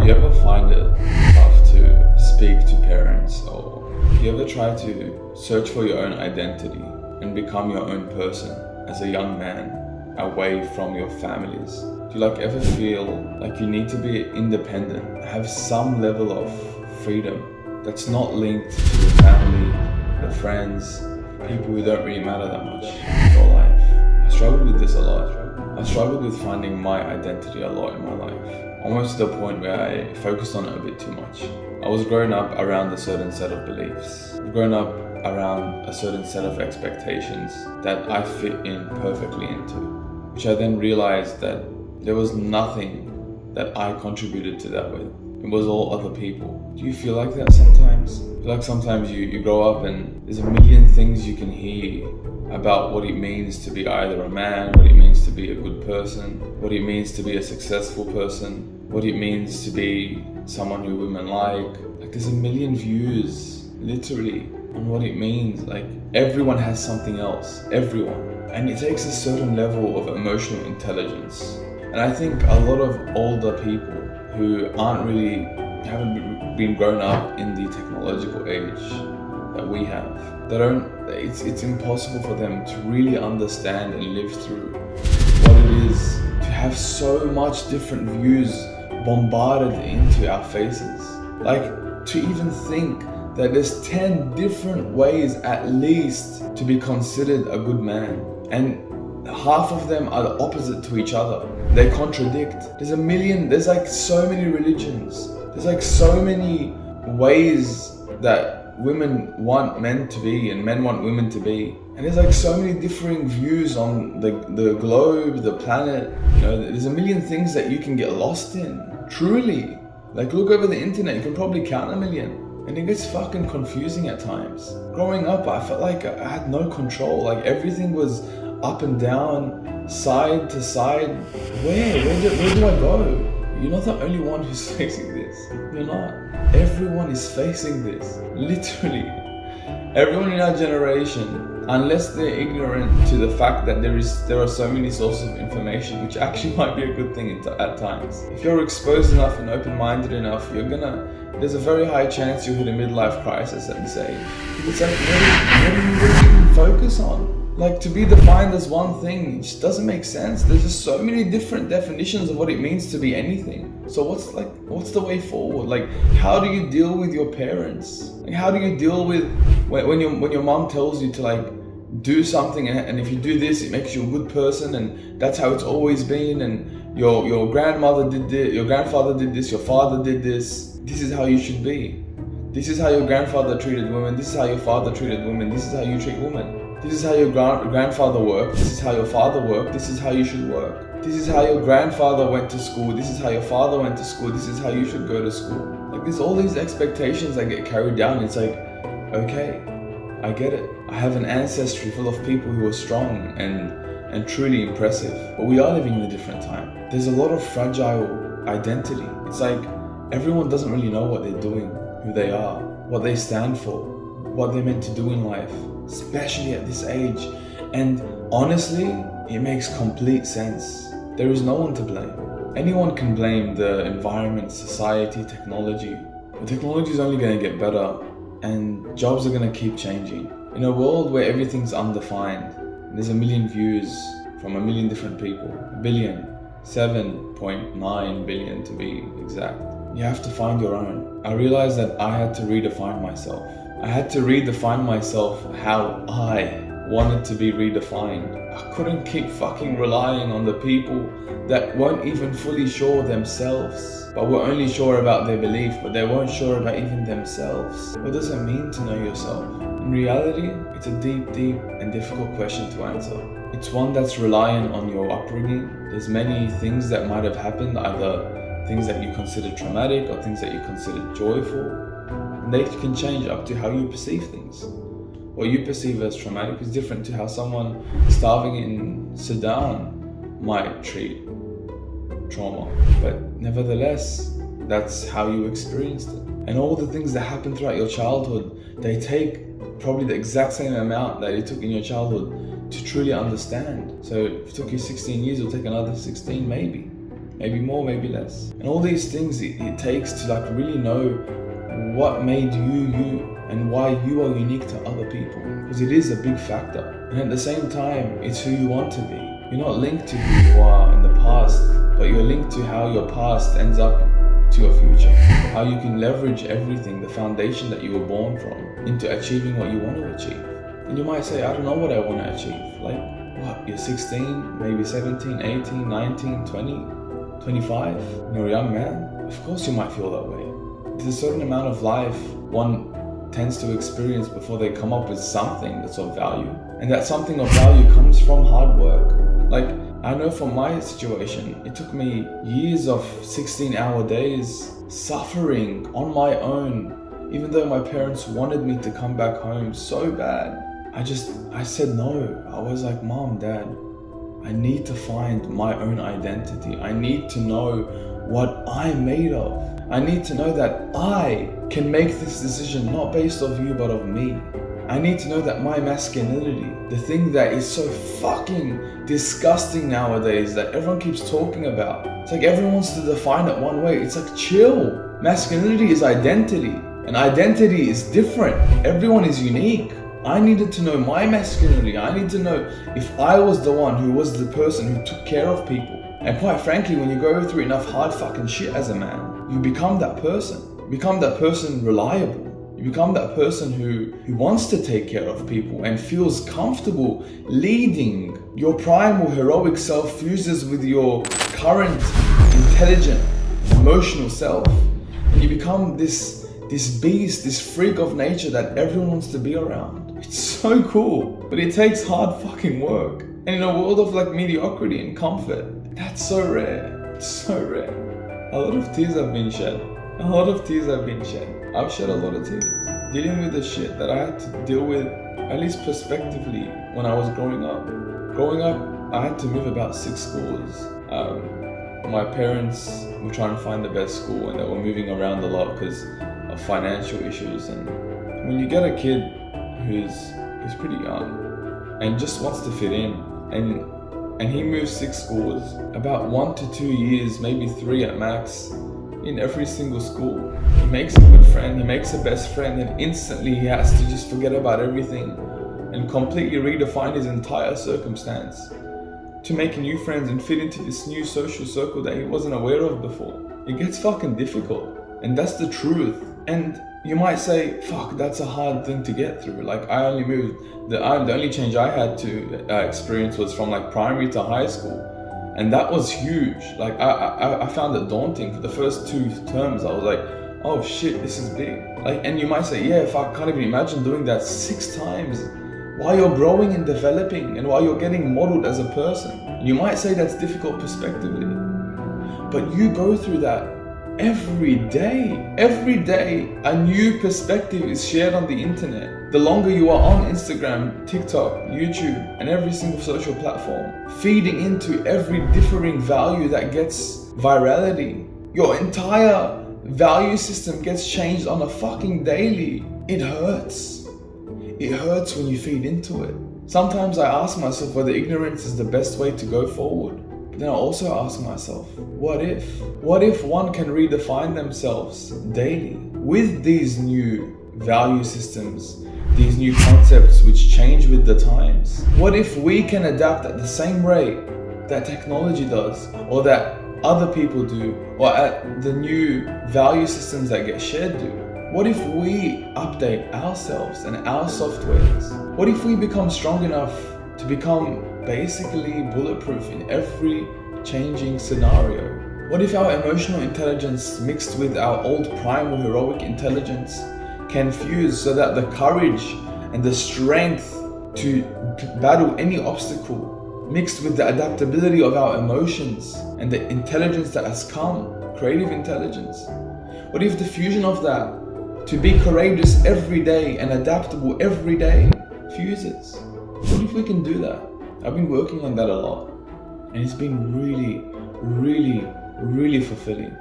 You ever find it tough to speak to parents, or you ever try to search for your own identity and become your own person as a young man away from your families? Do you ever feel like you need to be independent, have some level of freedom that's not linked to the family, the friends, people who don't really matter that much in your life? I struggled with this a lot. I struggled with finding my identity a lot in my life, almost to the point where I focused on it a bit too much. I was growing up around a certain set of beliefs, growing up around a certain set of expectations that I fit in perfectly into, which I then realized that there was nothing that I contributed to that with. It was all other people. Do you feel like that sometimes? I feel like sometimes you grow up and there's a million things you can hear about what it means to be either a man, what it means to be a good person, what it means to be a successful person, what it means to be someone who women like. There's a million views, literally, on what it means. Everyone has something else, everyone. And it takes a certain level of emotional intelligence. And I think a lot of older people who haven't been grown up in the technological age that we have, it's impossible for them to really understand and live through what it is to have so much different views bombarded into our faces. To even think that there's 10 different ways at least to be considered a good man, and half of them are the opposite to each other. They contradict. There's so many religions. There's so many ways that women want men to be and men want women to be. And there's so many differing views on the globe, the planet. There's a million things that you can get lost in. Truly. Look over the internet, you can probably count a million. And it gets fucking confusing at times. Growing up, I felt like I had no control. Everything was up and down, side to side. Where do I go? You're not the only one who's facing this. You're not. Everyone is facing this. Literally. Everyone in our generation, unless they're ignorant to the fact that there are so many sources of information, which actually might be a good thing at times. If you're exposed enough and open-minded enough, there's a very high chance you'll hit a midlife crisis at this age. It's what do you even focus on? To be defined as one thing, it just doesn't make sense. There's just so many different definitions of what it means to be anything. So what's the way forward? How do you deal with your parents? How do you deal with when your mom tells you to do something, and if you do this, it makes you a good person, and that's how it's always been, and your grandmother did this, your grandfather did this, your father did this. This is how you should be. This is how your grandfather treated women. This is how your father treated women. This is how you treat women. This is how your grandfather worked. This is how your father worked. This is how you should work. This is how your grandfather went to school. This is how your father went to school. This is how you should go to school. There's all these expectations that get carried down. It's okay, I get it. I have an ancestry full of people who are strong and truly impressive. But we are living in a different time. There's a lot of fragile identity. It's everyone doesn't really know what they're doing, who they are, what they stand for, what they're meant to do in life, especially at this age. And honestly, it makes complete sense. There is no one to blame. Anyone can blame the environment, society, technology. But technology is only going to get better, and jobs are going to keep changing. In a world where everything's undefined, there's a million views from a million different people. 7.9 billion to be exact. You have to find your own. I realized that I had to redefine myself. I had to redefine myself how I wanted to be redefined. I couldn't keep fucking relying on the people that weren't even fully sure themselves, but were only sure about their belief, but they weren't sure about even themselves. What does it mean to know yourself? In reality, it's a deep and difficult question to answer. It's one that's reliant on your upbringing. There's many things that might have happened, either things that you consider traumatic or things that you consider joyful. And they can change up to how you perceive things. What you perceive as traumatic is different to how someone starving in Sudan might treat trauma. But nevertheless, that's how you experienced it. And all the things that happen throughout your childhood, they take probably the exact same amount that it took in your childhood to truly understand. So if it took you 16 years, it'll take another 16 maybe. maybe more, maybe less. And all these things it takes to like really know what made you you and why you are unique to other people, because it is a big factor. And at the same time, it's who you want to be. You're not linked to who you are in the past, but you're linked to how your past ends up to your future. How you can leverage everything, the foundation that you were born from, into achieving what you want to achieve. And you might say, I don't know what I want to achieve. Like, what? You're 16, maybe 17, 18, 19, 20, 25? You're a young man? Of course you might feel that way. There's a certain amount of life one tends to experience before they come up with something that's of value. And that something of value comes from hard work. Like, I know from my situation, it took me years of 16-hour days suffering on my own, even though my parents wanted me to come back home so bad. I said no. I was like, Mom, Dad, I need to find my own identity. I need to know what I'm made of. I need to know that I can make this decision not based off you, but of me. I need to know that my masculinity, the thing that is so fucking disgusting nowadays that everyone keeps talking about. It's like everyone wants to define it one way. It's like, chill. Masculinity is identity, and identity is different. Everyone is unique. I needed to know my masculinity. I need to know if I was the one who was the person who took care of people. And quite frankly, when you go through enough hard fucking shit as a man, you become that person. You become that person reliable. You become that person who wants to take care of people and feels comfortable leading. Your primal heroic self fuses with your current intelligent emotional self, and you become this beast, this freak of nature that everyone wants to be around. It's so cool, but it takes hard fucking work. And in a world of like mediocrity and comfort, that's so rare. It's so rare. A lot of tears have been shed. I've shed a lot of tears dealing with the shit that I had to deal with, at least prospectively, when I was growing up. Growing up, I had to move about 6 schools. My parents were trying to find the best school, and they were moving around a lot because of financial issues. And when you get a kid who's pretty young and just wants to fit in, and he moves 6 schools, about 1 to 2 years, maybe 3 at max, in every single school. He makes a good friend, he makes a best friend, and instantly he has to just forget about everything and completely redefine his entire circumstance to make new friends and fit into this new social circle that he wasn't aware of before. It gets fucking difficult, and that's the truth. And you might say, fuck, that's a hard thing to get through. Like, I only moved, the only change I had to experience was from like primary to high school. And that was huge. Like, I found it daunting. For the first 2 terms, I was like, oh shit, this is big. Like, and you might say, yeah, if I can't even imagine doing that 6 times while you're growing and developing and while you're getting modeled as a person. You might say that's difficult prospectively, but you go through that every day. Every day, a new perspective is shared on the internet. The longer you are on Instagram, TikTok, YouTube, and every single social platform, feeding into every differing value that gets virality, your entire value system gets changed on a fucking daily. It hurts. It hurts when you feed into it. Sometimes I ask myself whether ignorance is the best way to go forward. But then I also ask myself, what if? What if one can redefine themselves daily with these new value systems, these new concepts which change with the times? What if we can adapt at the same rate that technology does, or that other people do, or at the new value systems that get shared do? What if we update ourselves and our softwares? What if we become strong enough to become basically bulletproof in every changing scenario? What if our emotional intelligence mixed with our old primal heroic intelligence can fuse so that the courage and the strength to battle any obstacle mixed with the adaptability of our emotions and the intelligence that has come, creative intelligence? What if the fusion of that to be courageous every day and adaptable every day fuses? What if we can do that? I've been working on that a lot, and it's been really fulfilling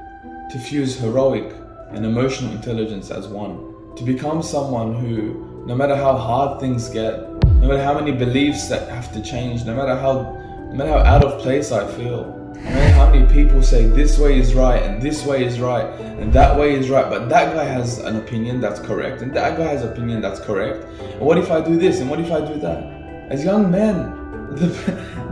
to fuse heroic and emotional intelligence as one. To become someone who, no matter how hard things get, no matter how many beliefs that have to change, no matter how out of place I feel, I mean, how many people say this way is right and this way is right and that way is right, but that guy has an opinion that's correct and that guy has an opinion that's correct. And what if I do this and what if I do that? As young men,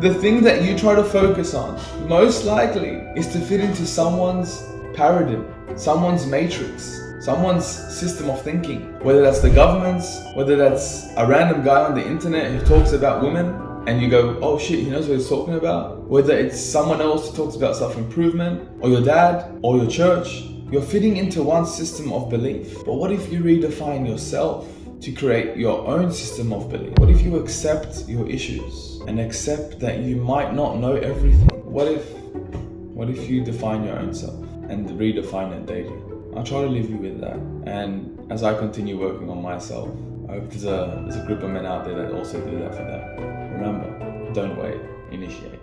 the thing that you try to focus on most likely is to fit into someone's paradigm, someone's matrix, someone's system of thinking. Whether that's the government's, whether that's a random guy on the internet who talks about women and you go, oh shit, he knows what he's talking about. Whether it's someone else who talks about self-improvement, or your dad, or your church, you're fitting into one system of belief. But what if you redefine yourself to create your own system of belief? What if you accept your issues and accept that you might not know everything? What if you define your own self and redefine it daily? I'll try to leave you with that. And as I continue working on myself, I hope there's a group of men out there that also do that for them. Remember, don't wait, initiate.